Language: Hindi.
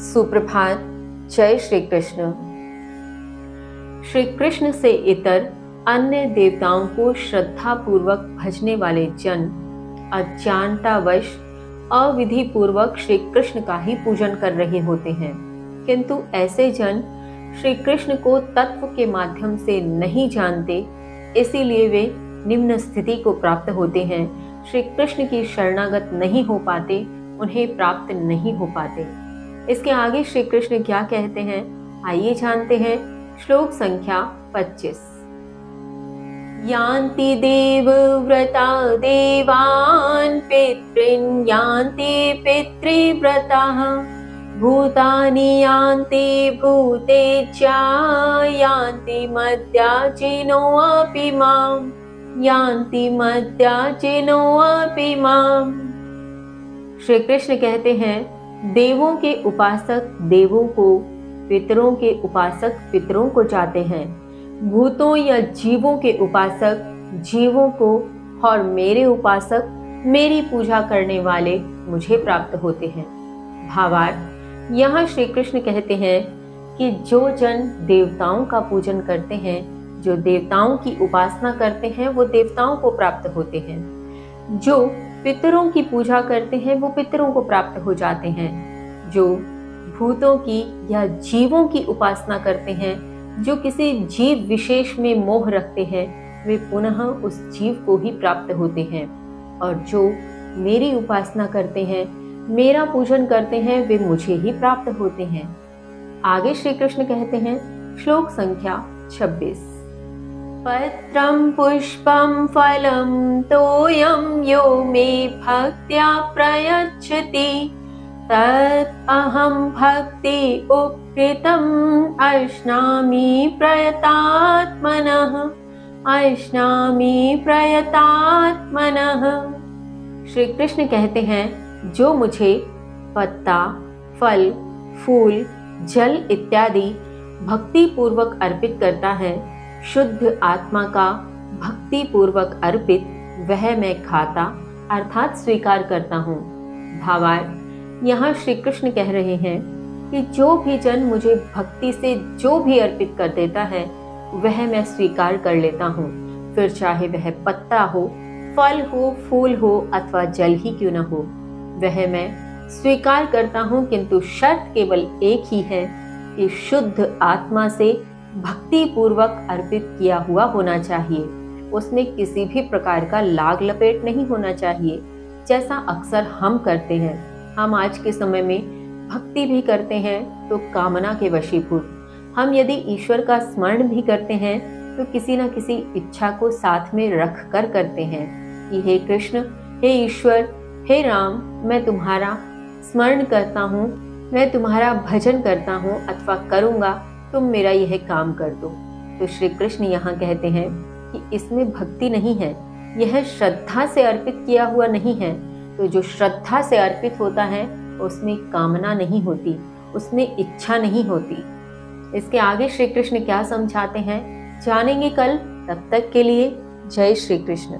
सुप्रभात। जय श्री कृष्ण। श्री कृष्ण से इतर अन्य देवताओं को श्रद्धा पूर्वक भजने वाले जन अज्ञानतावश अविधि पूर्वक श्री कृष्ण का ही पूजन कर रहे होते हैं, किंतु ऐसे जन श्री कृष्ण को तत्व के माध्यम से नहीं जानते, इसीलिए वे निम्न स्थिति को प्राप्त होते हैं। श्री कृष्ण की शरणागत नहीं हो पाते, उन्हें प्राप्त नहीं हो पाते। इसके आगे श्री कृष्ण क्या कहते हैं, आइए जानते हैं। श्लोक संख्या 25। यान्ति देवव्रता देवान् पितॄन् यान्ति पितृव्रताः भूतानि यान्ति भूतेज्या यान्ति मद्याजिनोऽपि माम् यान्ति मद्याजिनोऽपि माम्। श्री कृष्ण कहते हैं, देवों के उपासक देवों को, पितरों के उपासक पितरों को जाते हैं, भूतों या जीवों के उपासक जीवों को, और मेरे उपासक मेरी पूजा करने वाले मुझे प्राप्त होते हैं। भावार्थ, यहाँ श्री कृष्ण कहते हैं कि जो जन देवताओं का पूजन करते हैं, जो देवताओं की उपासना करते हैं, वो देवताओं को प्राप्त होते हैं। जो पितरों की पूजा करते हैं वो पितरों को प्राप्त हो जाते हैं। जो भूतों की या जीवों की उपासना करते हैं, जो किसी जीव विशेष में मोह रखते हैं, वे पुनः उस जीव को ही प्राप्त होते हैं। और जो मेरी उपासना करते हैं, मेरा पूजन करते हैं, वे मुझे ही प्राप्त होते हैं। आगे श्री कृष्ण कहते हैं, श्लोक संख्या 26। पत्रं पुष्पं फलं तोयं यो मे भक्त्या प्रयच्छति तत् अहं भक्ति उपकृतम् अश्नामि प्रयतात्मनः श्री कृष्ण कहते हैं, जो मुझे पत्ता, फल, फूल, जल इत्यादि भक्ति पूर्वक अर्पित करता है, शुद्ध आत्मा का भक्ति पूर्वक अर्पित, वह मैं खाता अर्थात स्वीकार करता हूँ। भावार्थ, यहाँ श्री कृष्ण कह रहे हैं कि जो भी जन मुझे भक्ति से जो भी अर्पित कर देता है, वह मैं स्वीकार कर लेता हूँ। फिर चाहे वह पत्ता हो, फल हो, फूल हो अथवा जल ही क्यों न हो, वह मैं स्वीकार करता हूँ। किंतु शर्त केवल एक ही है कि शुद्ध आत्मा से भक्ति पूर्वक अर्पित किया हुआ होना चाहिए। उसमें किसी भी प्रकार का लाग लपेट नहीं होना चाहिए, जैसा अक्सर हम करते हैं। हम आज के समय में भक्ति भी करते हैं तो कामना के वशीभूत। हम यदि ईश्वर का स्मरण भी करते हैं तो किसी न किसी इच्छा को साथ में रख कर करते हैं कि हे कृष्ण, हे ईश्वर, हे राम, मैं तुम्हारा स्मरण करता हूँ, मैं तुम्हारा भजन करता हूँ अथवा करूँगा, तुम मेरा यह काम कर दो। तो श्री कृष्ण यहाँ कहते हैं कि इसमें भक्ति नहीं है, यह श्रद्धा से अर्पित किया हुआ नहीं है। तो जो श्रद्धा से अर्पित होता है उसमें कामना नहीं होती, उसमें इच्छा नहीं होती। इसके आगे श्री कृष्ण क्या समझाते हैं, जानेंगे कल। तब तक के लिए जय श्री कृष्ण।